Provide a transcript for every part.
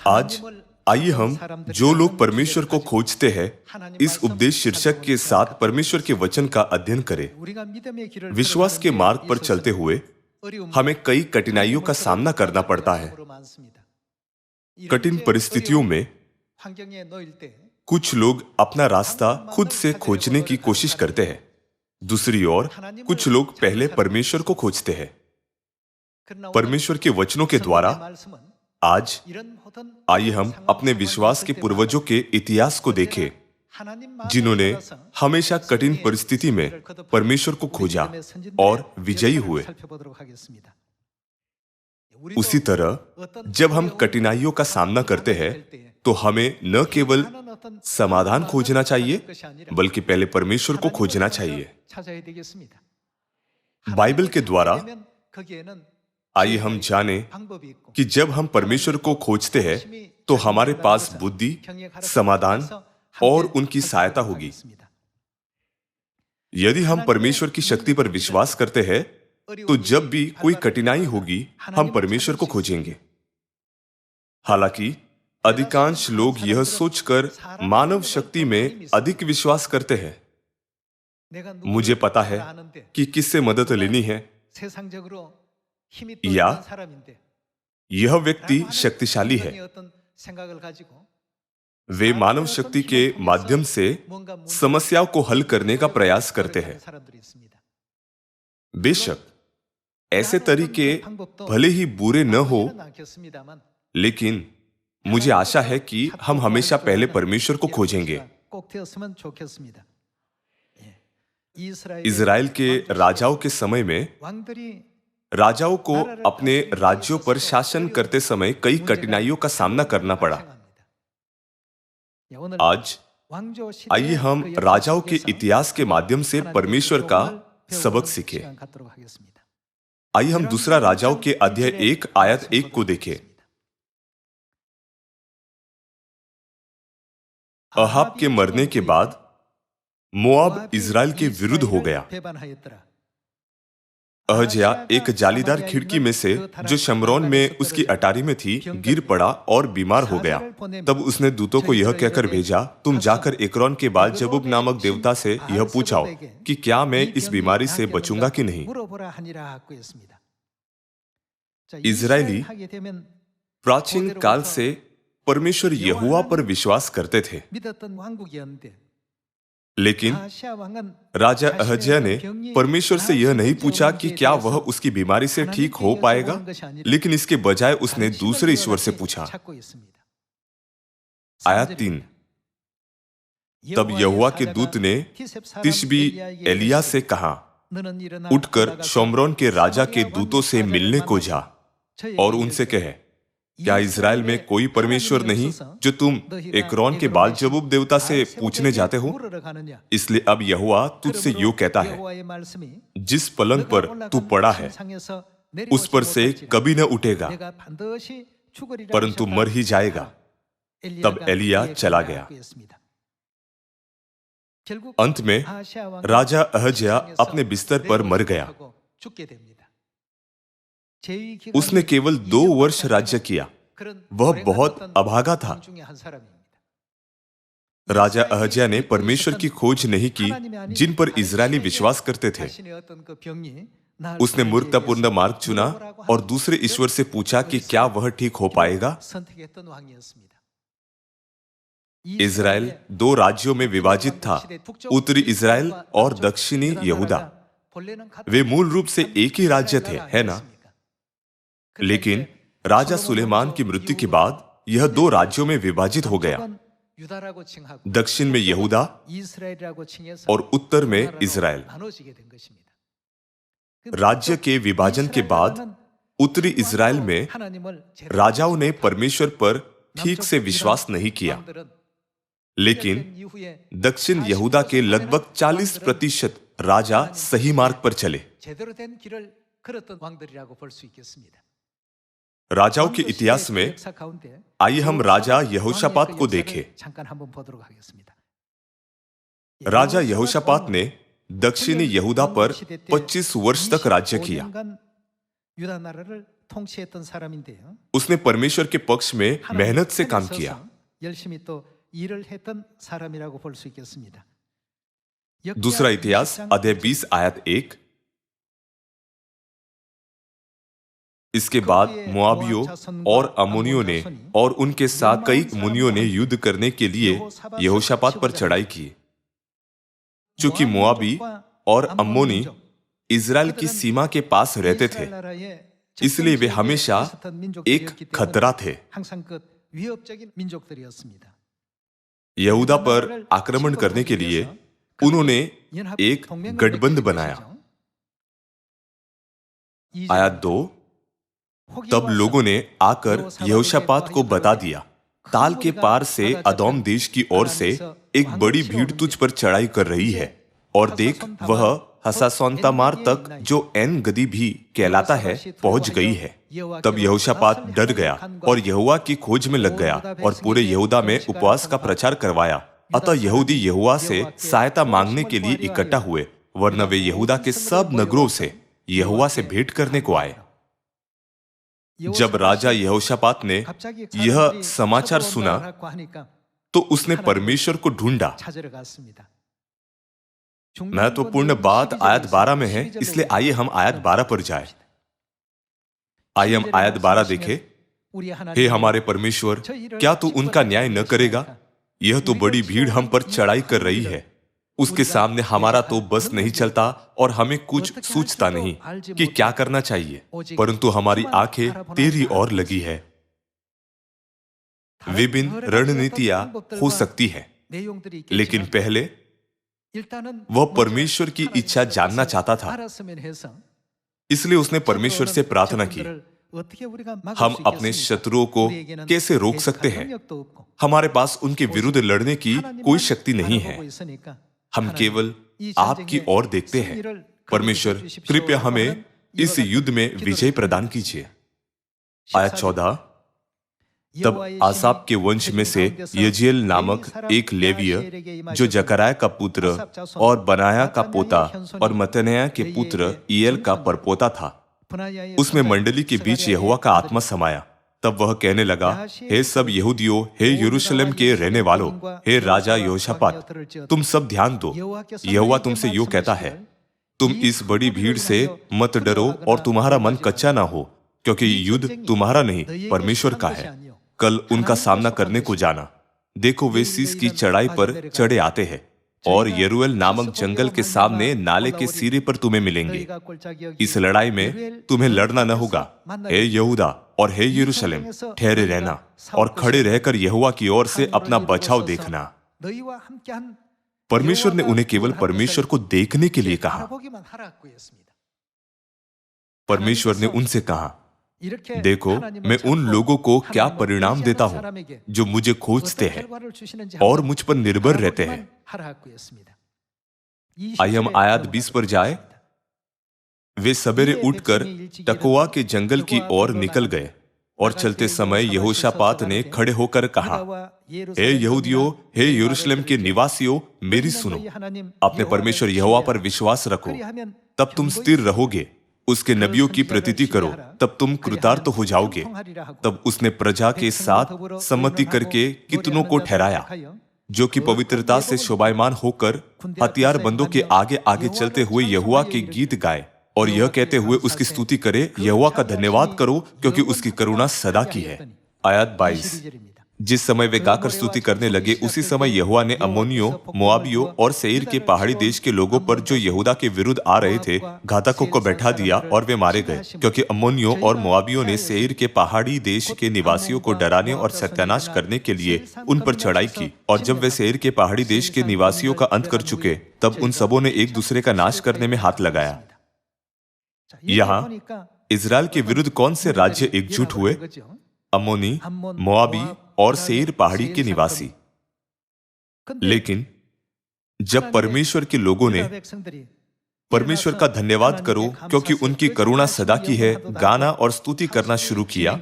आज आइए हम जो लोग परमेश्वर को खोजते हैं इस उपदेश शीर्षक के साथ परमेश्वर के वचन का अध्ययन करें। विश्वास के मार्ग पर चलते हुए हमें कई कठिनाइयों का सामना करना पड़ता है। कठिन परिस्थितियों में कुछ लोग अपना रास्ता खुद से खोजने की कोशिश करते हैं। दूसरी ओर कुछ लोग पहले परमेश्वर को खोजते हैं। परमेश्वर के वचनों के द्वारा आज आइए हम अपने विश्वास के पूर्वजों के इतिहास को देखें, जिन्होंने हमेशा कठिन परिस्थिति में परमेश्वर को खोजा और विजयी हुए। उसी तरह जब हम कठिनाइयों का सामना करते हैं तो हमें न केवल समाधान खोजना चाहिए बल्कि पहले परमेश्वर को खोजना चाहिए। बाइबल के द्वारा आइए हम जानें कि जब हम परमेश्वर को खोजते हैं तो हमारे पास बुद्धि, समाधान और उनकी सहायता होगी। यदि हम परमेश्वर की शक्ति पर विश्वास करते हैं तो जब भी कोई कठिनाई होगी हम परमेश्वर को खोजेंगे। हालांकि अधिकांश लोग यह सोचकर मानव शक्ति में अधिक विश्वास करते हैं, मुझे पता है कि किससे मदद लेनी है, या यह व्यक्ति शक्तिशाली है। वे मानव शक्ति के माध्यम से समस्याओं को हल करने का प्रयास करते हैं। बेशक ऐसे तरीके भले ही बुरे न हो, लेकिन मुझे आशा है कि हम हमेशा पहले परमेश्वर को खोजेंगे। इज़राइल के राजाओं के समय में राजाओं को अपने राज्यों पर शासन करते समय कई कठिनाइयों का सामना करना पड़ा। आज आइए हम राजाओं के इतिहास के माध्यम से परमेश्वर का सबक सीखें। आइए हम दूसरा राजाओं के अध्याय 1 आयत 1 को देखें। अहाब के मरने के बाद मोआब इज़राइल के विरुद्ध हो गया। अहज्या एक जालीदार खिड़की में से जो शमरोन में उसकी अटारी में थी गिर पड़ा और बीमार हो गया। तब उसने दूतों को यह कहकर भेजा, तुम जाकर एक्रोन के बाल जबूब नामक देवता से यह पूछाओ कि क्या मैं इस बीमारी से बचूंगा कि नहीं। इजरायली प्राचीन काल से परमेश्वर यहोवा पर विश्वास करते थे, लेकिन राजा अहज्या ने परमेश्वर से यह नहीं पूछा कि क्या वह उसकी बीमारी से ठीक हो पाएगा, लेकिन इसके बजाय उसने दूसरे ईश्वर से पूछा। आयत 3, तब यहोवा के दूत ने तिशबी एलिया से कहा, उठकर शोम्रोन के राजा के दूतों से मिलने को जा और उनसे कहे, क्या इज़राइल में कोई परमेश्वर नहीं जो तुम एक्रोन के बाल जबूब देवता से पूछने जाते हो। इसलिए अब यहोवा तुझसे यूं कहता है, जिस पलंग पर तू पड़ा है उस पर से कभी न उठेगा, परंतु मर ही जाएगा। तब एलिया चला गया। अंत में राजा अहज्या अपने बिस्तर पर मर गया। उसने केवल 2 वर्ष राज्य किया। वह बहुत अभागा था। राजा अहज्या ने परमेश्वर की खोज नहीं की जिन पर इजरायली विश्वास करते थे। उसने मूर्खतापूर्ण मार्ग चुना और दूसरे ईश्वर से पूछा कि क्या वह ठीक हो पाएगा। इजराइल 2 राज्यों में विभाजित था, उत्तरी इजराइल और दक्षिणी यहूदा। वे मूल रूप से एक ही राज्य थे, है ना? लेकिन राजा सुलेमान की मृत्यु के बाद यह 2 राज्यों में विभाजित हो गया। दक्षिण में यहूदा और उत्तर में इजराइल। राज्य के विभाजन के बाद उत्तरी इजराइल में राजाओं ने परमेश्वर पर ठीक से विश्वास नहीं किया, लेकिन दक्षिण यहूदा के लगभग 40% राजा सही मार्ग पर चले। राजाओं के इतिहास में आइए हम राजा यहोशापात को देखें। राजा यहोशापात ने दक्षिणी यहूदा पर 25 वर्ष तक राज्य किया। 통치했던 사람인데요. उसने परमेश्वर के पक्ष में मेहनत से काम किया। 열심히 또 일을 했던 사람이라고 볼 수 있겠습니다. दूसरा इतिहास अध्याय 20 आयत 1। इसके बाद मोआबियों और अम्मोनियों ने और उनके साथ कई मुनियों ने युद्ध करने के लिए यहोशापात पर चढ़ाई की। चूंकि मोआबी और अम्मोनी इजराइल की सीमा के पास रहते थे, इसलिए वे हमेशा एक खतरा थे। यहूदा पर आक्रमण करने के लिए उन्होंने एक गठबंध बनाया। आयत 2। तब लोगों ने आकर यहोशापात को बता दिया, ताल के पार से अदोम देश की ओर से एक बड़ी भीड़ तुझ पर चढ़ाई कर रही है, और देख वह हसासोन-तमार तक जो एन गदी भी कहलाता है पहुंच गई है। तब यहोशापात डर गया और यहोवा की खोज में लग गया और पूरे यहूदा में उपवास का प्रचार करवाया। अतः यहूदी यहोवा से सहायता मांगने के लिए इकट्ठा हुए, वरना वे यहूदा के सब नगरों से यहोवा से भेंट करने को आए। जब राजा यहोशापात ने यह समाचार सुना तो उसने परमेश्वर को ढूंढा। महत्वपूर्ण बात आयत 12 में है, इसलिए आइए हम आयत 12 पर जाएं। आइए हम आयत 12 देखें। हे हमारे परमेश्वर, क्या तू उनका न्याय न करेगा? यह तो बड़ी भीड़ हम पर चढ़ाई कर रही है। उसके सामने हमारा तो बस नहीं चलता और हमें कुछ सूझता नहीं कि क्या करना चाहिए, परंतु हमारी आंखें तेरी ओर लगी है। विभिन्न रणनीतियां हो सकती हैं, लेकिन पहले वह परमेश्वर की इच्छा जानना चाहता था, इसलिए उसने परमेश्वर से प्रार्थना की। हम अपने शत्रुओं को कैसे रोक सकते हैं? हमारे पास उनके विरुद्ध लड़ने की कोई शक्ति नहीं है। हम केवल आपकी ओर देखते हैं। परमेश्वर, कृपया हमें इस युद्ध में विजय प्रदान कीजिए। आयत 14। तब आसाप के वंश में से यजीएल नामक एक लेवीय, जो जकराया का पुत्र और बनाया का पोता और मतन्याह के पुत्र ईएल का परपोता था, उसमें मंडली के बीच यहोवा का आत्मा समाया। तब वह कहने लगा, हे सब यहूदियों, हे यरूशलेम के रहने वालों, हे राजा यहोशापात, तुम सब ध्यान दो। यहोवा तुमसे यूं कहता है, तुम इस बड़ी भीड़ से मत डरो और तुम्हारा मन कच्चा ना हो, क्योंकि युद्ध तुम्हारा नहीं परमेश्वर का है। कल उनका सामना करने को जाना। देखो वे सीस की चढ़ाई पर चढ़े आते हैं और यरूएल नामक जंगल के सामने नाले के सिरे पर तुम्हें मिलेंगे। इस लड़ाई में तुम्हें लड़ना न होगा। हे यहूदा और हे यरूशलेम, ठहरे रहना और खड़े रहकर यहोवा की ओर से अपना बचाव देखना। परमेश्वर ने उन्हें केवल परमेश्वर को देखने के लिए कहा। परमेश्वर ने उनसे कहा, देखो मैं उन लोगों को क्या परिणाम देता हूं जो मुझे खोजते हैं और मुझ पर निर्भर रहते हैं। आइए हम आयत 20 पर जाए। वे सवेरे उठकर तकोआ के जंगल की ओर निकल गए और चलते समय यहोशापात ने खड़े होकर कहा, हे यहूदियों, हे यरूशलेम के निवासियों, मेरी सुनो। अपने परमेश्वर यहोवा पर विश्वास रखो, तब तुम स्थिर रहोगे। उसके नबियों की प्रतीति करो, तब तुम कृतार्थ हो जाओगे। तब उसने प्रजा के साथ सम्मति करके कितनों को ठहराया, जो कि पवित्रता से शोभायमान होकर हथियारबंदों के आगे आगे चलते हुए यहोवा के गीत गाए और यह कहते हुए उसकी स्तुति करे, यहोवा का धन्यवाद करो क्योंकि उसकी करुणा सदा की है। आयत 22। जिस समय वे गाकर स्तुति करने लगे, उसी समय यहोवा ने अम्मोनियों, मोआबियों और सेईर के पहाड़ी देश के लोगों पर जो यहूदा के विरुद्ध आ रहे थे, घातकों को बैठा दिया और वे मारे गए, क्योंकि अम्मोनियों और मोआबियों ने सेईर के पहाड़ी देश के निवासियों को डराने और सत्यानाश करने के लिए उन पर चढ़ाई की। और जब वे सेईर के पहाड़ी देश के निवासियों का अंत कर चुके, तब उन सबों ने एक दूसरे का नाश करने में हाथ लगाया। यहाँ इजराइल के विरुद्ध कौन से राज्य एकजुट हुए? अम्मोनी, मोआबी और सेईर पहाड़ी के निवासी। लेकिन जब परमेश्वर के लोगों ने परमेश्वर का धन्यवाद करो क्योंकि उनकी करुणा सदा की है गाना और स्तुति करना शुरू किया,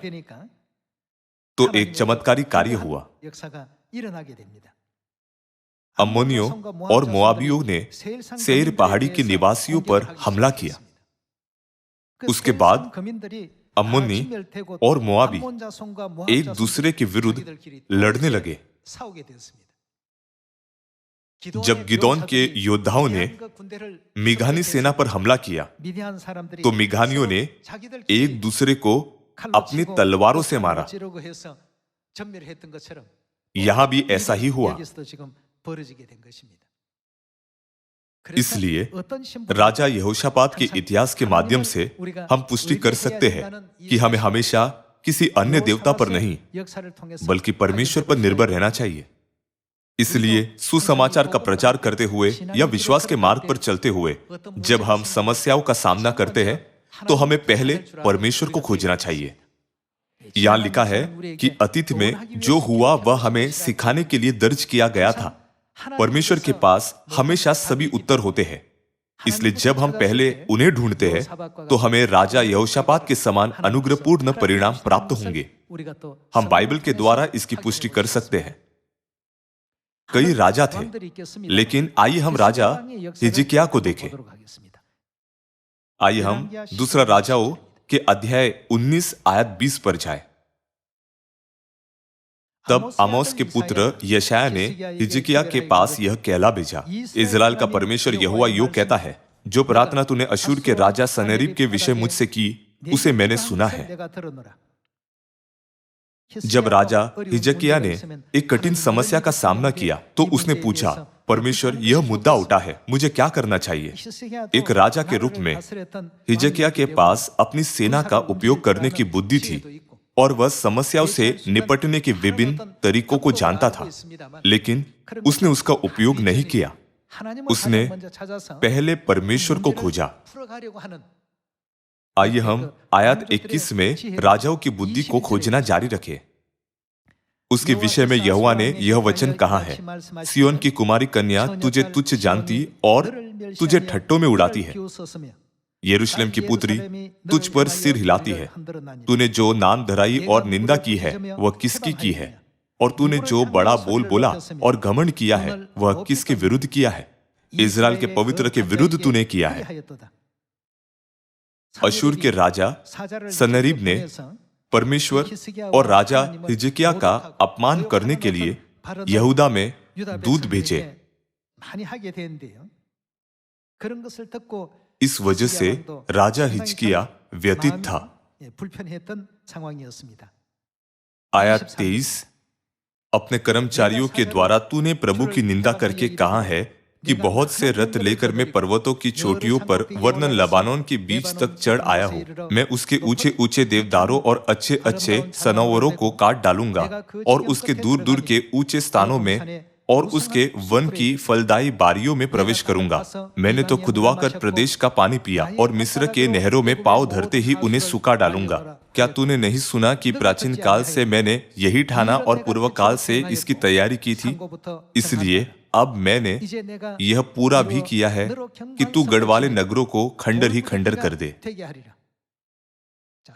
तो एक चमत्कारी कार्य हुआ। अम्मोनियों और मोआबियों ने सेईर पहाड़ी के निवासियों पर हमला किया। उसके बाद अम्मोनी और मोआबी एक दूसरे के विरुद्ध लड़ने लगे। जब गिदोन के योद्धाओं ने मिघानी सेना पर हमला किया तो मिघानियों ने एक दूसरे को अपनी तलवारों से मारा। यहां भी ऐसा ही हुआ। इसलिए राजा यहोशापात के इतिहास के माध्यम से हम पुष्टि कर सकते हैं कि हमें हमेशा किसी अन्य देवता पर नहीं बल्कि परमेश्वर पर निर्भर रहना चाहिए। इसलिए सुसमाचार का प्रचार करते हुए या विश्वास के मार्ग पर चलते हुए जब हम समस्याओं का सामना करते हैं तो हमें पहले परमेश्वर को खोजना चाहिए। यहां लिखा है कि अतीत में जो हुआ वह हमें सिखाने के लिए दर्ज किया गया था। परमेश्वर के पास हमेशा सभी उत्तर होते हैं। इसलिए जब हम पहले उन्हें ढूंढते हैं तो हमें राजा यहोशापात के समान अनुग्रहपूर्ण परिणाम प्राप्त होंगे। हम बाइबल के द्वारा इसकी पुष्टि कर सकते हैं। कई राजा थे, लेकिन आइए हम राजा हिजकिय्याह को देखें। आइए हम दूसरा राजाओं के अध्याय 19 आयत 20 पर जाए। तब आमोस के पुत्र यशायाह ने हिजकिय्याह के पास यह कहला भेजा, इज़राइल का परमेश्वर यहोवा यूं कहता है, जो प्रार्थना तूने अश्शूर के राजा सनहेरीब के विषय मुझसे की उसे मैंने सुना है। जब राजा हिजकिय्याह ने एक कठिन समस्या का सामना किया तो उसने पूछा, परमेश्वर यह मुद्दा उठा है, मुझे क्या करना चाहिए? एक राजा के रूप में हिजकिय्याह के पास अपनी सेना का उपयोग करने की बुद्धि थी और वह समस्याओं से निपटने के विभिन्न तरीकों को जानता था, लेकिन उसने उसका उपयोग नहीं किया। उसने पहले परमेश्वर को खोजा। आइए हम आयत 21 में राजाओं की बुद्धि को खोजना जारी रखें। उसके विषय में यहोवा ने यह वचन कहा है, सिय्योन की कुमारी कन्या तुझे तुच्छ जानती और तुझे ठट्टों में उड़ाती है। यरूशलेम की पुत्री तुझ पर सिर हिलाती है। तूने जो नाम धराई और निंदा की है वह किसकी की है? और तूने जो बड़ा बोल बोला और घमंड किया है वह किसके विरुद्ध किया है? इज़राइल के पवित्र के विरुद्ध तूने किया है। अश्शूर के राजा सनहेरीब ने परमेश्वर और राजा हिजकिय्याह का अपमान करने के लिए यहूदा में दूत भेजे। इस वजह से राजा हिजकिय्याह व्यथित था। आयत 23, अपने कर्मचारियों के द्वारा तूने प्रभु की निंदा करके कहा है कि बहुत से रथ लेकर मैं पर्वतों की चोटियों पर वरन लबानोन के बीच तक चढ़ आया हूं। मैं उसके ऊंचे ऊंचे देवदारों और अच्छे अच्छे सनोवरों को काट डालूंगा और उसके दूर दूर के ऊंचे स्थानों में और उसके वन की फलदायी बारियों में प्रवेश करूंगा। मैंने तो खुदवा कर प्रदेश का पानी पिया और मिस्र के नहरों में पांव धरते ही उन्हें सूखा डालूंगा। क्या तूने नहीं सुना कि प्राचीन काल से मैंने यही ठाना और पूर्व काल से इसकी तैयारी की थी? इसलिए अब मैंने यह पूरा भी किया है कि तू गढ़वाले नगरों को खंडर ही खंडर कर दे।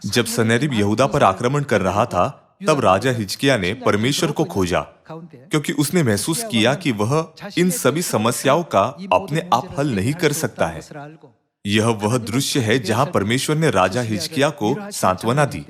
जब सनहेरीब यहूदा पर आक्रमण कर रहा था तब राजा हिजकिय्याह ने परमेश्वर को खोजा, क्योंकि उसने महसूस किया कि वह इन सभी समस्याओं का अपने आप हल नहीं कर सकता है। यह वह दृश्य है जहां परमेश्वर ने राजा हिजकिय्याह को सांत्वना दी।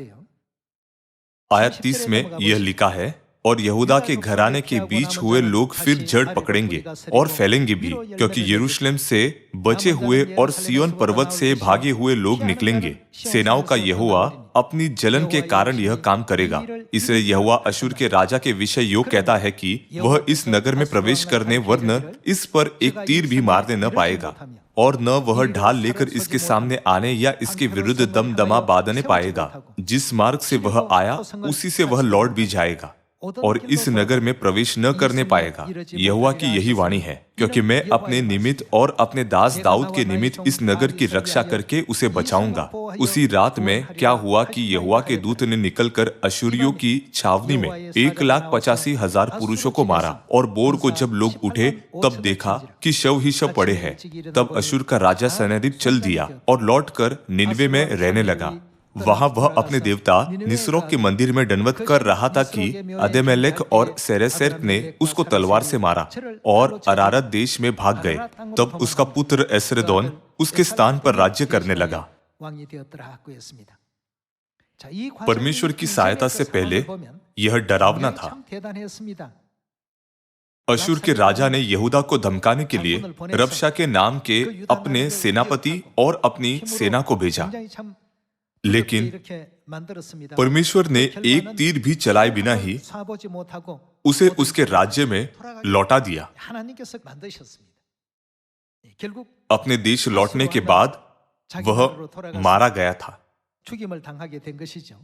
आयत 30 में यह लिखा है, और यहूदा के घराने के बीच हुए लोग फिर जड़ पकड़ेंगे और फैलेंगे भी, क्योंकि यरूशलेम से बचे हुए और सिय्योन पर्वत से भागे हुए लोग निकलेंगे। सेनाओं का यहोवा अपनी जलन के कारण यह काम करेगा। इसलिए यहोवा अश्शूर के राजा के विषय यो कहता है कि वह इस नगर में प्रवेश करने वरन इस पर एक तीर भी मारने न पाएगा, और न वह ढाल लेकर इसके सामने आने या इसके विरुद्ध दमदमा बांधने पाएगा। जिस मार्ग से वह आया उसी से वह लौट भी जाएगा और इस नगर में प्रवेश न करने पाएगा। यहोवा की यही वाणी है, क्योंकि मैं अपने निमित्त और अपने दास दाऊद के निमित्त इस नगर की रक्षा करके उसे बचाऊंगा। उसी रात में क्या हुआ कि यहोवा के दूत ने निकलकर अश्शूरियों की छावनी में 1,85,000 पुरुषों को मारा, और बोर को जब लोग उठे तब देखा कि शव ही शव पड़े हैं। तब अश्शूर का राजा सनहेरीब चल दिया और लौटकर निनवे में रहने लगा। वहां वह अपने देवता निस्रोक के मंदिर में दंडवत कर रहा था कि अदीमेलेक और सेरेसेर ने उसको तलवार से मारा और अरारत देश में भाग गए। तब उसका पुत्र एसरेदोन उसके स्थान पर राज्य करने लगा। 자, 이 과정이 परमेश्वर की सहायता से पहले 보면 यह डरावना 굉장히 था। 참 대단했습니다. अशूर के राजा ने यहूदा को धमकाने के लिए रबशा के नाम के अपने सेनापति और अपनी सेना को भेजा, 굉장히 참 लेकिन 이렇게 만들었습니다. परमेश्वर ने एक तीर भी चलाए बिना ही 쏴보지 못하고 उसे उसके राज्य में लौटा दिया। 하나님께서 만드셨습니다. 결국 अपने देश लौटने के बाद वह मारा गया था। 죽임을 당하게 된 것이죠.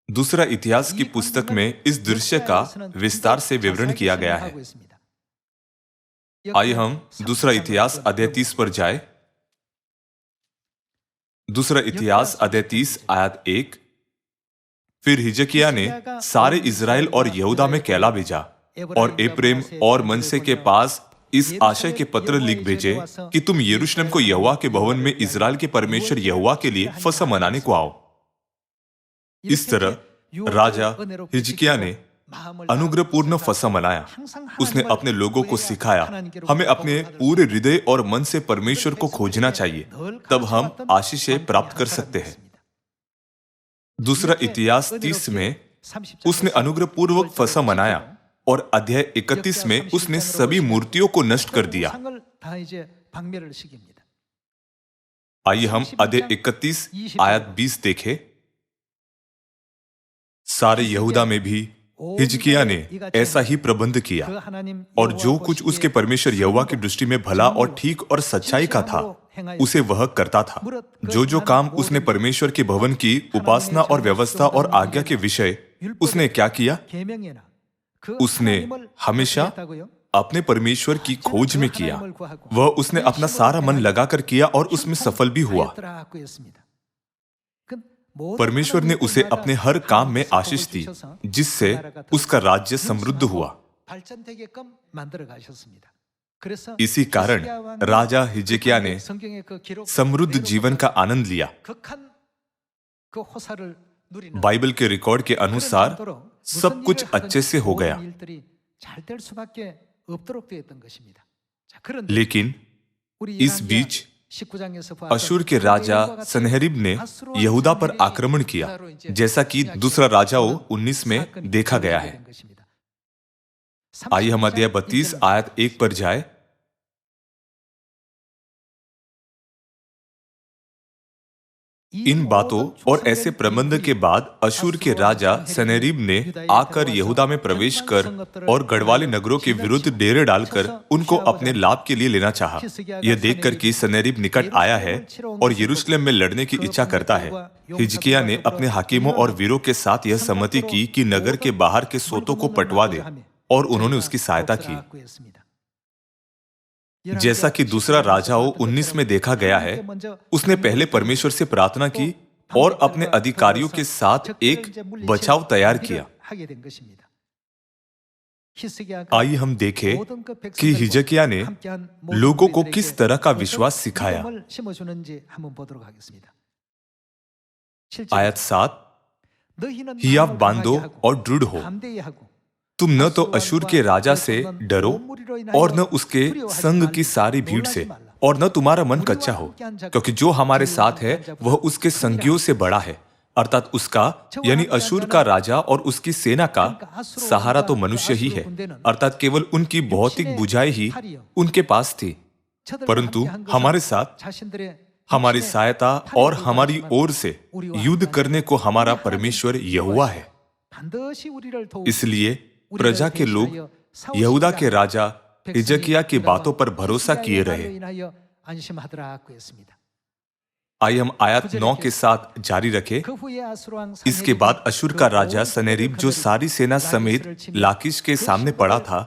दूसरा इतिहास की पुस्तक में इस दृश्य का विस्तार से विवरण किया गया है। आइए हम दूसरा इतिहास अध्याय 30 पर जाए। दूसरा इतिहास अध्याय 30 आयत 1। फिर हिजकिय्याह ने सारे इजराइल और यहूदा में कहला भेजा और एप्रेम और मनसे के पास इस आशय के पत्र लिख भेजे कि तुम यरूशलेम को यहोवा के भवन में इजराइल के परमेश्वर यहोवा के लिए फसह मनाने को आओ। इस तरह राजा हिजकिय्याह ने अनुग्रहपूर्ण फसह मनाया। उसने अपने लोगों को सिखाया, हमें अपने पूरे हृदय और मन से परमेश्वर को खोजना चाहिए, तब हम आशीषें प्राप्त कर सकते हैं। दूसरा इतिहास 30 में उसने अनुग्रहपूर्वक फसह मनाया और अध्याय 31 में उसने सभी मूर्तियों को नष्ट कर दिया। आइए हम अध्याय 31 आयत 20 देखें। सारे यहूदा में भी हिजकिय्याह ने ऐसा ही प्रबंध किया और जो कुछ उसके परमेश्वर यहोवा की दृष्टि में भला और ठीक और सच्चाई का था उसे वह करता था। जो जो काम उसने परमेश्वर के भवन की उपासना और व्यवस्था और आज्ञा के विषय उसने क्या किया, उसने हमेशा अपने परमेश्वर की खोज में किया। वह उसने अपना सारा मन लगाकर किया और उसमें सफल भी हुआ। परमेश्वर ने उसे अपने हर काम में आशीष दी, जिससे उसका राज्य समृद्ध हुआ। इसी कारण राजा हिजकिय्याह ने समृद्ध जीवन का आनंद लिया। बाइबल के रिकॉर्ड के अनुसार सब कुछ अच्छे से हो गया, लेकिन इस बीच अशूर के राजा सनहेरीब ने यहूदा पर आक्रमण किया, जैसा कि दूसरा राजाओं 19 में देखा गया है। आइए हम अध्याय 32 आयत 1 पर जाए। इन बातों और ऐसे प्रबंध के बाद अशूर के राजा सनहेरीब ने आकर यहूदा में प्रवेश कर और गढ़वाले नगरों के विरुद्ध डेरे डालकर उनको अपने लाभ के लिए लेना चाहा। यह देखकर कि सनहेरीब निकट आया है और यरूशलेम में लड़ने की इच्छा करता है, हिजकिय्याह ने अपने हाकिमों और वीरों के साथ यह सम्मति की कि नगर के बाहर के सोतों को पटवा दे, और उन्होंने उसकी सहायता की। जैसा कि दूसरा राजाओं 19 में देखा गया है, उसने पहले परमेश्वर से प्रार्थना की और अपने अधिकारियों के साथ एक बचाव तैयार किया। आइए हम देखें कि हिजकिय्याह ने लोगों को किस तरह का विश्वास सिखाया। आयत 7, हियाव बांधो और दृढ़ हो, तुम न तो अशूर के राजा से डरो और न उसके संग की सारी भीड़ से, और न तुम्हारा मन कच्चा हो, क्योंकि जो हमारे साथ है वह उसके संगियों से बड़ा है, अर्थात उसका यानी अशूर का राजा और उसकी सेना का सहारा तो मनुष्य ही है, अर्थात केवल उनकी भौतिक बुझाई ही उनके पास थी, परंतु हमारे साथ हमारी सहायता और हमारी ओर से युद्ध करने को हमारा परमेश्वर यहोवा है। इसलिए प्रजा के लोग यहूदा के राजा हिजकिय्याह की बातों पर भरोसा किए रहे। आइए हम आयत 9 के साथ जारी रखें। इसके बाद अशूर का राजा सनहेरीब, जो सारी सेना समेत लाकीश के सामने पड़ा था,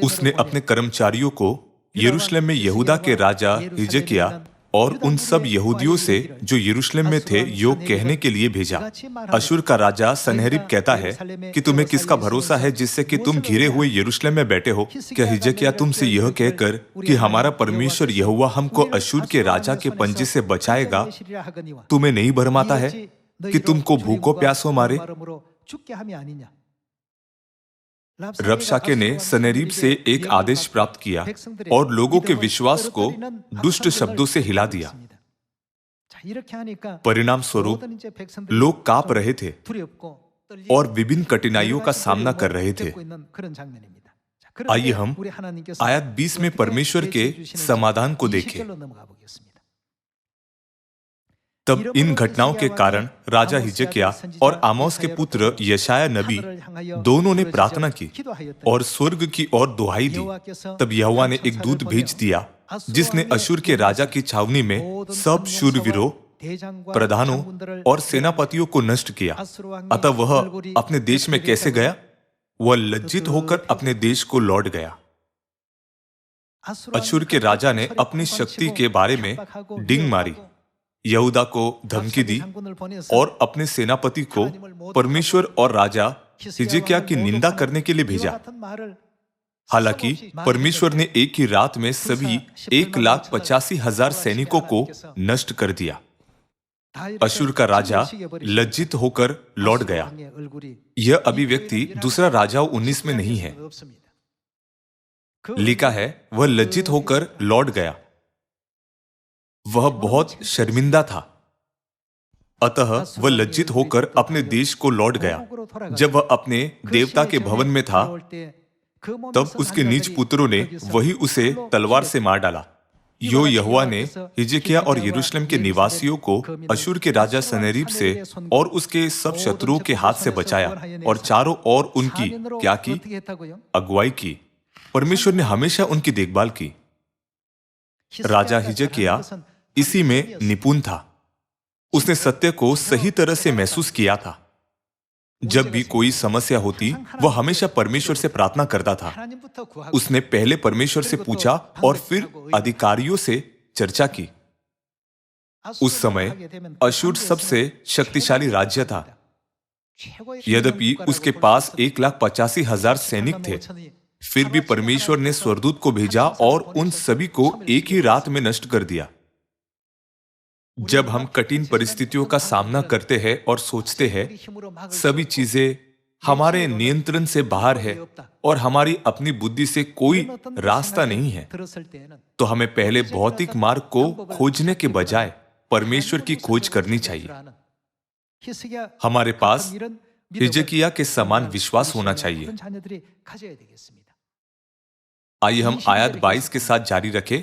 उसने अपने कर्मचारियों को यरूशलेम में यहूदा के राजा हिजकिय्याह और उन सब यहूदियों से जो यरूशलेम में थे यो कहने के लिए भेजा। अशूर का राजा सनहेरीब कहता है कि तुम्हें किसका भरोसा है जिससे कि तुम घिरे हुए यरूशलेम में बैठे हो? क्या हिजकिय्याह तुमसे यह कहकर कि हमारा परमेश्वर यहोवा हमको अशूर के राजा के पंजे से बचाएगा, तुम्हें नहीं भरमाता है कि तुमको भूखों प्यासों मारे? रबशाके ने सनहेरीब से एक आदेश प्राप्त किया और लोगों के विश्वास को दुष्ट शब्दों से हिला दिया। 자, 이렇게 하니까 परिणाम स्वरूप 모든 이제 백성들이 लोग कांप रहे थे 두렵고 떨리고 और विभिन्न कठिनाइयों का 여러 가지 सामना कर 어려움을 रहे थे। 겪고 있는 그런 장면입니다. 자, आइए 그런데 हम 우리 하나님께서 आयत 20 में 어떻게 परमेश्वर के 대처해 주시는지 समाधान को 20 देखें। 절로 넘어가 보겠습니다. तब इन घटनाओं के कारण राजा हिजकिय्या और आमोस के पुत्र यशाया नबी दोनों ने प्रार्थना की और स्वर्ग की ओर दुहाई दी। तब यहोवा ने एक दूत भेज दिया जिसने अशूर के राजा की छावनी में सब शूरवीरों, प्रधानों और सेनापतियों को नष्ट किया। अतः वह अपने देश में कैसे गया? वह लज्जित होकर अपने देश को लौट गया। अशूर के राजा ने अपनी शक्ति के बारे में डिंग मारी, यहूदा को धमकी दी और अपने सेनापति को परमेश्वर और राजा हिजकिय्या की निंदा करने के लिए भेजा। हालांकि परमेश्वर ने एक ही रात में सभी 1,85,000 सैनिकों को नष्ट कर दिया। अशूर का राजा लज्जित होकर लौट गया। यह अभिव्यक्ति दूसरा राजाओं 19 में नहीं है। लिखा है वह लज्जित होकर लौट गया। वह बहुत शर्मिंदा था, अतः वह लज्जित होकर अपने देश को लौट गया। जब वह अपने देवता के भवन में था तब उसके नीच पुत्रों ने वही उसे तलवार से मार डाला। यहोवा ने हिजकिय्या और यरूशलेम के निवासियों को अशूर के राजा सनहेरीब से और उसके सब शत्रुओं के हाथ से बचाया और चारों ओर उनकी क्या की? अगुवाई की। परमेश्वर ने हमेशा उनकी देखभाल की। राजा हिजकिय्या इसी में निपुण था। उसने सत्य को सही तरह से महसूस किया था। जब भी कोई समस्या होती वह हमेशा परमेश्वर से प्रार्थना करता था। उसने पहले परमेश्वर से पूछा और फिर अधिकारियों से चर्चा की। उस समय अशूर सबसे शक्तिशाली राज्य था। यद्यपि उसके पास 1,85,000 सैनिक थे, फिर भी परमेश्वर ने स्वर्गदूत को भेजा और उन सभी को एक ही रात में नष्ट कर दिया। जब हम कठिन परिस्थितियों का सामना करते हैं और सोचते हैं सभी चीजें हमारे नियंत्रण से बाहर है और हमारी अपनी बुद्धि से कोई रास्ता नहीं है, तो हमें पहले भौतिक मार्ग को खोजने के बजाय परमेश्वर की खोज करनी चाहिए। हमारे पास हिजकिय्या के समान विश्वास होना चाहिए। आइए हम आयत 22 के साथ जारी रखें।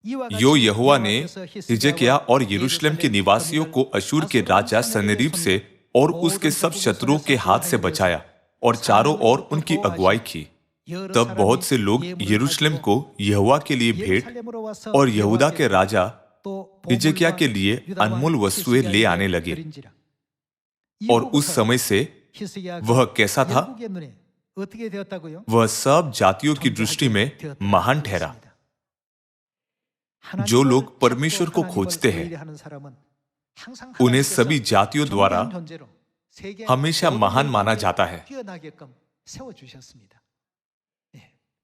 यहोवा ने हिजकिय्या और यरूशलेम के निवासियों को अशूर के राजा सनहेरीब से और उसके सब शत्रुओं के हाथ से बचाया और चारों ओर उनकी अगुवाई की। तब बहुत से लोग यरूशलेम को यहोवा के लिए भेंट और यहूदा के राजा हिजकिय्या के लिए अनमोल वस्तुएं ले आने लगे। और उस समय से वह कैसा था? वह सब जातियों की दृष्टि में महान ठहरा। जो लोग परमेश्वर को खोजते हैं उन्हें सभी जातियों द्वारा हमेशा महान माना जाता है।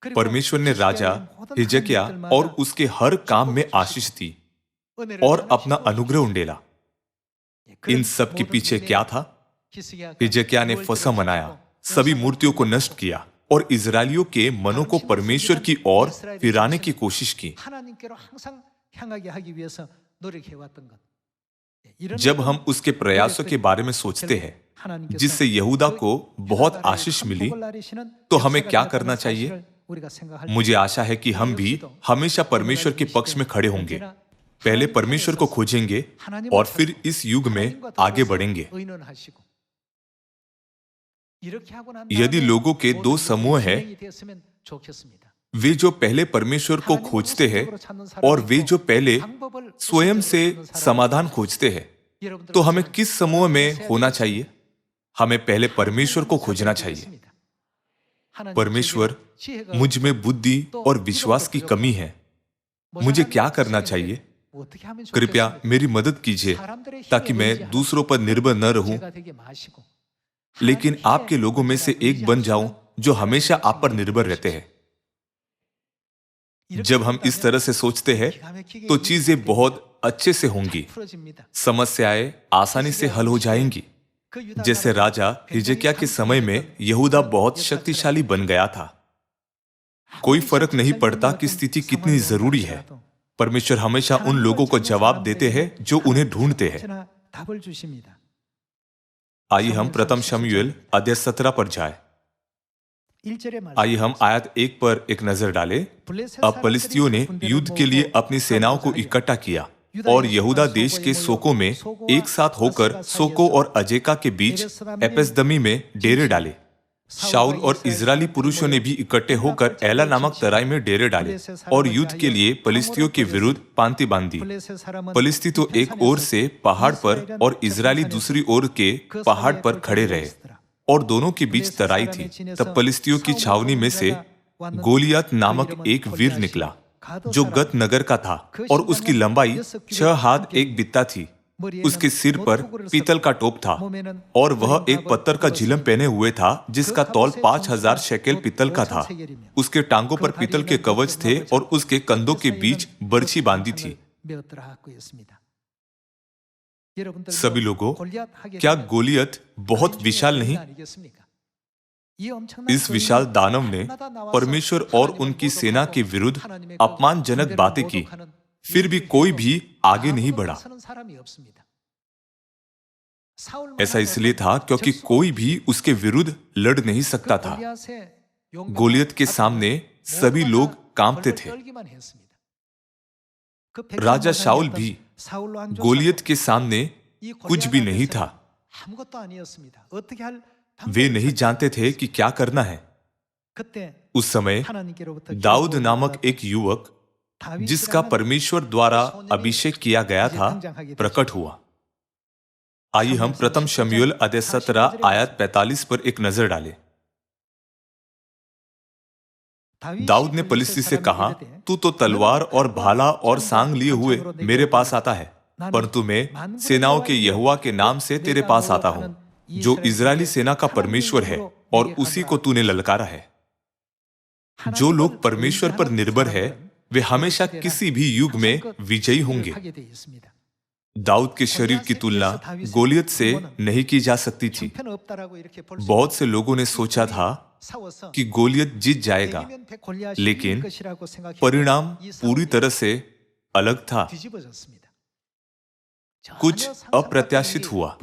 परमेश्वर ने राजा हिजकिय्या और उसके हर काम में आशीष दी और अपना अनुग्रह उंडेला। इन सब के पीछे क्या था? हिजकिय्या ने फसह मनाया, सभी मूर्तियों को नष्ट किया और इजरायलियों के मनों को परमेश्वर की ओर फिराने की कोशिश की। जब हम उसके प्रयासों के बारे में सोचते हैं जिससे यहूदा को बहुत आशीष मिली, तो हमें क्या करना चाहिए? मुझे आशा है कि हम भी हमेशा परमेश्वर के पक्ष में खड़े होंगे। पहले परमेश्वर को खोजेंगे और फिर इस युग में आगे बढ़ेंगे। यदि लोगों के दो समूह हैं, वे जो पहले परमेश्वर को खोजते हैं और वे जो पहले स्वयं से समाधान खोजते हैं, तो हमें किस समूह में होना चाहिए? हमें पहले परमेश्वर को खोजना चाहिए। परमेश्वर, मुझ में बुद्धि और विश्वास की कमी है, मुझे क्या करना चाहिए? कृपया मेरी मदद कीजिए ताकि मैं दूसरों पर निर्भर न रहूं, लेकिन आपके लोगों में से एक बन जाऊं जो हमेशा आप पर निर्भर रहते हैं। जब हम इस तरह से सोचते हैं तो चीजें बहुत अच्छे से होंगी, समस्याएं आसानी से हल हो जाएंगी। जैसे राजा हिजकिय्या के समय में यहूदा बहुत शक्तिशाली बन गया था। कोई फर्क नहीं पड़ता कि स्थिति कितनी जरूरी है, परमेश्वर हमेशा उन लोगों को जवाब देते हैं जो उन्हें ढूंढते हैं। 언제나 답을 주십니다. आइए हम प्रथम शमूएल अध्याय 17 पर जाएं। 1절의 आइए हम आयत 1 पर एक नजर डालें। अब फलिस्तियों ने युद्ध के लिए अपनी सेनाओं को इकट्ठा किया और यहूदा देश के सोको में एक साथ होकर सोको और अजेका के बीच एपेसदमी में डेरे डाले। शाऊल और इजरायली पुरुषों ने भी इकट्ठे होकर एला नामक तराई में डेरे डाले और युद्ध के लिए फलिस्तियों के विरुद्ध पांति बांधी। फलिस्ती तो एक ओर से पहाड़ पर और इजरायली दूसरी ओर के पहाड़ पर खड़े रहे और दोनों के बीच तराई थी। तब फलिस्तियों की छावनी में से गोलियत नामक एक वीर निकला जो गत नगर का था और उसकी लंबाई 6 हाथ 1 बित्ता थी। उसके सिर पर पीतल का टोप था और वह एक पत्थर का झिलम पहने हुए था जिसका तौल 5000 शेकेल पीतल का था। उसके टांगों पर पीतल के कवच थे और उसके कंधों के बीच बर्छी बांधी थी। सभी लोगों, क्या गोलियत बहुत विशाल नहीं? इस विशाल दानव ने परमेश्वर और उनकी सेना के विरुद्ध अपमानजनक बातें की, फिर भी कोई भी आगे नहीं बढ़ा। ऐसा इसलिए था क्योंकि कोई भी उसके विरुद्ध लड़ नहीं सकता था। गोलियत के सामने सभी लोग कांपते थे। राजा शाऊल भी गोलियत के सामने कुछ भी नहीं था। वे नहीं जानते थे कि क्या करना है। उस समय दाऊद नामक एक युवक जिसका परमेश्वर द्वारा अभिषेक किया गया था प्रकट हुआ। आइए हम प्रथम शमूएल अध्याय 17 आयत 45 पर एक नजर डालें। दाऊद ने फलिस्ती से कहा, तू तो तलवार और भाला और सांग लिए हुए मेरे पास आता है, परंतु मैं सेनाओं के यहोवा के नाम से तेरे पास आता हूं, जो इजरायली सेना का परमेश्वर है, और उसी को तूने ललकारा है। जो लोग परमेश्वर पर निर्भर है वे हमेशा किसी भी युग में विजयी होंगे। दाऊद के शरीर की तुलना गोलियत से नहीं की जा सकती थी। बहुत से लोगों ने सोचा था कि गोलियत जीत जाएगा, लेकिन परिणाम पूरी तरह से अलग था। कुछ अप्रत्याशित हुआ।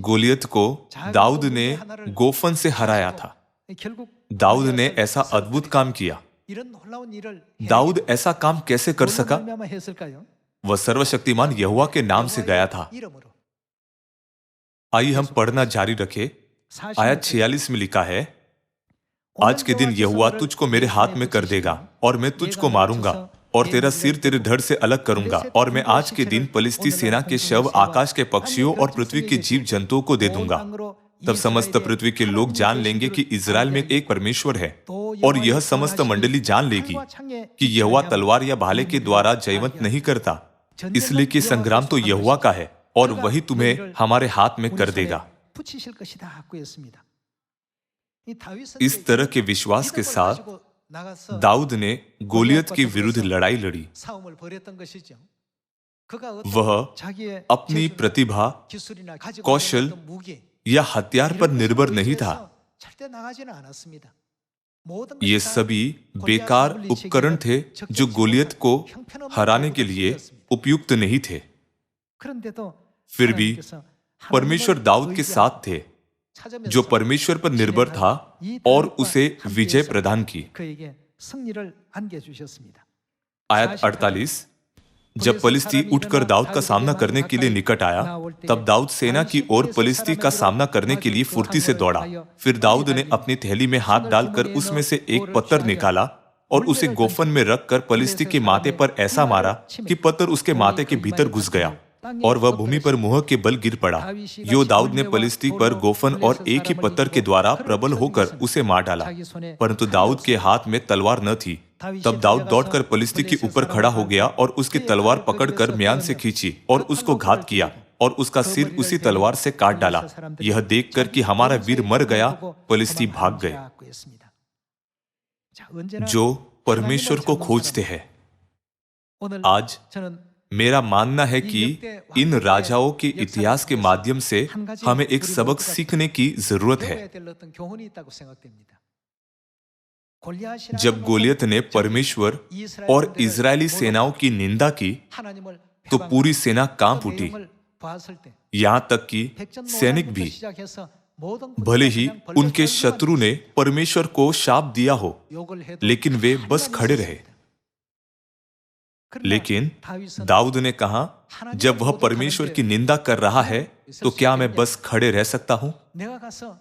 गोलियत को दाऊद ने गोफन से हराया था। दाऊद ने ऐसा अद्भुत काम किया। दाऊद ऐसा काम कैसे कर सका? वह सर्वशक्तिमान यहोवा के नाम से गया था। आइए हम पढ़ना जारी रखें। आयत 46 में लिखा है, आज के दिन यहोवा तुझको मेरे हाथ में कर देगा और मैं तुझको मारूंगा और तेरा सिर तेरे धड़ से अलग करूंगा, और मैं आज के दिन फलिस्ती सेना के शव आकाश के पक्षियों और पृथ्वी के जीव जंतुओं को दे दूंगा। तब समस्त पृथ्वी के लोग जान लेंगे कि इजराइल में एक परमेश्वर है, और यह समस्त मंडली जान लेगी कि यहोवा तलवार या भाले के द्वारा जयवंत नहीं करता, इसलिए कि संग्राम तो यहोवा का है और वही तुम्हें हमारे हाथ में कर देगा। इस तरह के विश्वास के साथ दाऊद ने गोलियत के विरुद्ध लड़ाई लड़ी। वह अपनी प्रतिभा, कौशल या हथियार पर निर्भर नहीं था। ये सभी बेकार उपकरण थे जो गोलियत को हराने के लिए उपयुक्त नहीं थे। फिर भी परमेश्वर दाऊद के साथ थे, जो परमेश्वर पर निर्भर था और उसे विजय प्रदान की। आयत 48, जब फलिस्ती उठकर दाऊद का सामना करने के लिए निकट आया, तब दाऊद सेना की ओर फलिस्ती का सामना करने के लिए फुर्ती से दौड़ा। फिर दाऊद ने अपनी थैली में हाथ डालकर उसमें से एक पत्थर निकाला और उसे गोफन में रखकर फलिस्ती के माथे पर ऐसा मारा कि पत्थर उसके माथे के भीतर घुस गया और वह भूमि पर मुंह के बल गिर पड़ा। यो दाऊद ने फलिस्ती पर गोफन और एक ही पत्थर के द्वारा प्रबल होकर उसे मार डाला, परंतु दाऊद के हाथ में तलवार न थी। तब दाऊद दौड़कर फलिस्ती के ऊपर खड़ा हो गया और उसकी तलवार पकड़कर म्यान से खींची और उसको घात किया और उसका सिर उसी तलवार से काट डाला। यह देखकर कि हमारा वीर मर गया, फलिस्ती भाग गए। जो परमेश्वर को खोजते हैं, आज मेरा मानना है कि इन राजाओं के इतिहास के माध्यम से हमें एक सबक सीखने की जरूरत है। जब गोलियत ने परमेश्वर और इजरायली सेनाओं की निंदा की तो पूरी सेना कांप उठी। यहां तक कि सैनिक भी, भले ही उनके शत्रु ने परमेश्वर को शाप दिया हो, लेकिन वे बस खड़े रहे। लेकिन दाऊद ने कहा, जब वह परमेश्वर की निंदा कर रहा है तो क्या मैं बस खड़े रह सकता हूं?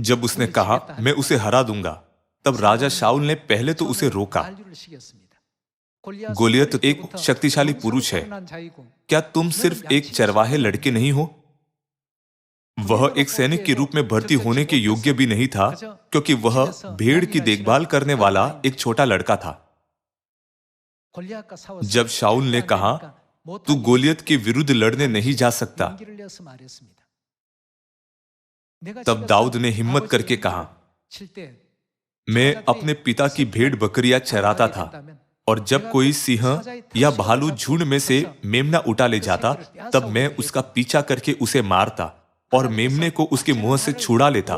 जब उसने कहा मैं उसे हरा दूंगा, तब राजा शाऊल ने पहले तो उसे रोका। गोलियत एक शक्तिशाली पुरुष है, क्या तुम सिर्फ एक चरवाहे लड़के नहीं हो? वह एक सैनिक के रूप में भर्ती होने के योग्य भी नहीं था, क्योंकि वह भेड़ की देखभाल करने वाला एक छोटा लड़का था। जब शाऊल ने कहा, तू गोलियत के विरुद्ध लड़ने नहीं जा सकता, तब दाऊद ने हिम्मत करके कहा, मैं अपने पिता की भेड़ बकरियां चराता था, और जब कोई सिंह या भालू झुंड में से मेमना उठा ले जाता, तब मैं उसका पीछा करके उसे मारता और मेमने को उसके मुंह से छुड़ा लेता।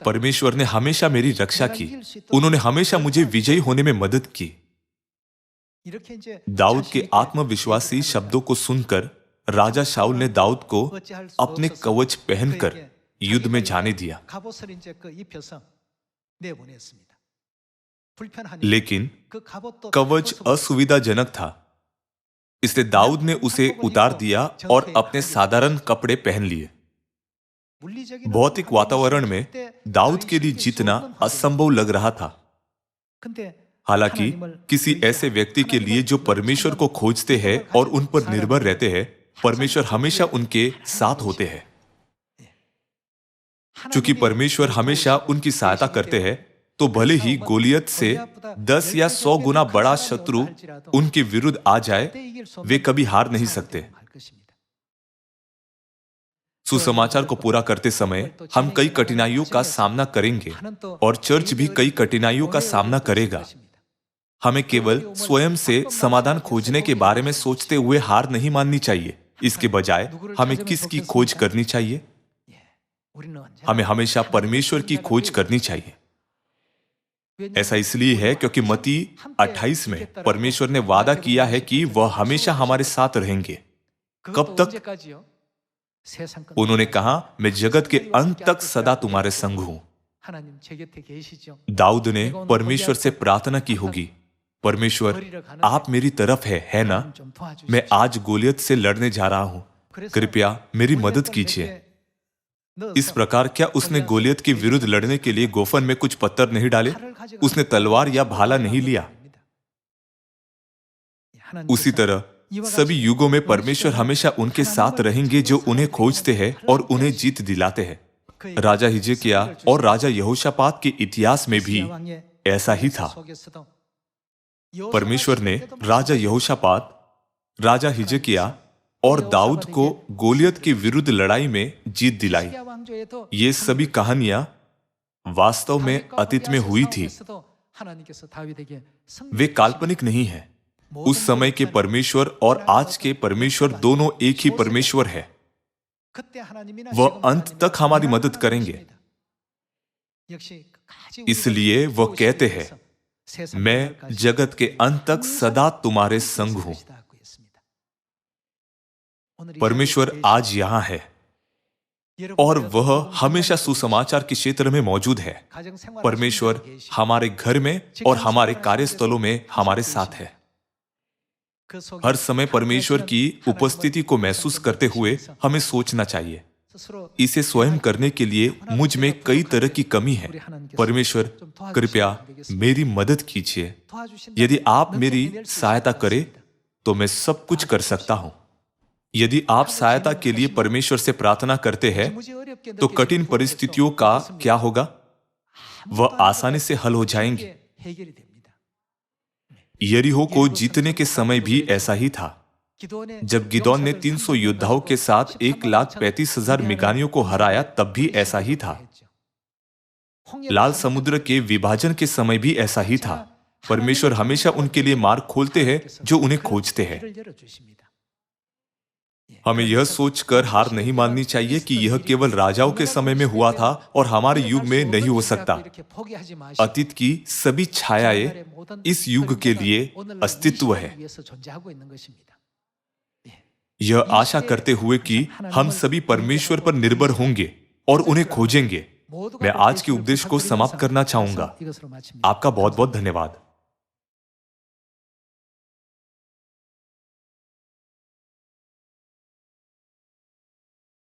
परमेश्वर ने हमेशा मेरी रक्षा की, उन्होंने हमेशा मुझे विजयी होने में मदद की। दाऊद के आत्मविश्वासी शब्दों को सुनकर राजा शाऊल ने दाऊद को अपने कवच पहनकर युद्ध में जाने दिया। लेकिन कवच असुविधाजनक था, इसलिए दाऊद ने उसे उतार दिया और अपने साधारण कपड़े पहन लिए। भौतिक वातावरण में दाऊद के लिए जीतना असंभव लग रहा था। हालांकि किसी ऐसे व्यक्ति के लिए जो परमेश्वर को खोजते हैं और उन पर निर्भर रहते हैं, परमेश्वर हमेशा उनके साथ होते हैं। चूंकि परमेश्वर हमेशा उनकी सहायता करते हैं, तो भले ही गोलियत से 10 या 100 गुना बड़ा शत्रु उनके विरुद्ध आ जाए, वे कभी हार नहीं सकते। सुसमाचार को पूरा करते समय हम कई कठिनाइयों का सामना करेंगे और चर्च भी कई कठिनाइयों का सामना करेगा। हमें केवल स्वयं से समाधान खोजने के बारे में सोचते हुए हार नहीं माननी चाहिए। इसके बजाय हमें किसकी खोज करनी चाहिए? हमें हमेशा परमेश्वर की खोज करनी चाहिए। ऐसा इसलिए है क्योंकि मत्ती 28 में परमेश्वर ने वादा किया है कि वह हमेशा हमारे साथ रहेंगे। कब तक? उन्होंने कहा, मैं जगत के अंत तक सदा तुम्हारे संग हूं। दाऊद ने परमेश्वर से प्रार्थना की होगी, परमेश्वर आप मेरी तरफ है ना? मैं आज गोलियत से लड़ने जा रहा हूं, कृपया मेरी मदद कीजिए। इस प्रकार क्या उसने गोलियत के विरुद्ध लड़ने के लिए गोफन में कुछ पत्थर नहीं डाले? उसने तलवार या भाला नहीं लिया। उसी तरह सभी युगों में परमेश्वर हमेशा उनके साथ रहेंगे जो उन्हें खोजते हैं और उन्हें जीत दिलाते हैं। राजा हिजकिय्याह और राजा यहोशापात के इतिहास में भी ऐसा ही था। परमेश्वर ने राजा यहोशापात, राजा हिजकिय्याह और दाऊद को गोलियत के विरुद्ध लड़ाई में जीत दिलाई। ये सभी कहानियां वास्तव में अतीत में हुई थी, वे काल्पनिक नहीं हैं। उस समय के परमेश्वर और आज के परमेश्वर दोनों एक ही परमेश्वर है। वह अंत तक हमारी मदद करेंगे। इसलिए वह कहते हैं, मैं जगत के अंत तक सदा तुम्हारे संग हूं। परमेश्वर आज यहां है और वह हमेशा सुसमाचार के क्षेत्र में मौजूद है। परमेश्वर हमारे घर में और हमारे कार्यस्थलों में हमारे साथ है। हर समय परमेश्वर की उपस्थिति को महसूस करते हुए हमें सोचना चाहिए, इसे स्वयं करने के लिए मुझ में कई तरह की कमी है। परमेश्वर कृपया मेरी मदद कीजिए। यदि आप मेरी सहायता करें तो मैं सब कुछ कर सकता हूं। यदि आप सहायता के लिए परमेश्वर से प्रार्थना करते हैं तो कठिन परिस्थितियों का क्या होगा? वह आसानी से हल हो जाएंगी। यरीहो को जीतने के समय भी ऐसा ही था। जब गिदोन ने 300 योद्धाओं के साथ 1,35,000 मिगानियों को हराया, तब भी ऐसा ही था। लाल समुद्र के विभाजन के समय भी ऐसा ही था। परमेश्वर हमेशा उनके लिए मार्ग खोलते हैं जो उन्हें खोजते हैं। हमें यह सोचकर हार नहीं माननी चाहिए कि यह केवल राजाओं के समय में हुआ था और हमारे युग में नहीं हो सकता। अतीत की सभी छायाएं इस युग के लिए अस्तित्व है। यह आशा करते हुए कि हम सभी परमेश्वर पर निर्भर होंगे और उन्हें खोजेंगे, मैं आज के उपदेश को समाप्त करना चाहूंगा। आपका बहुत बहुत धन्यवाद।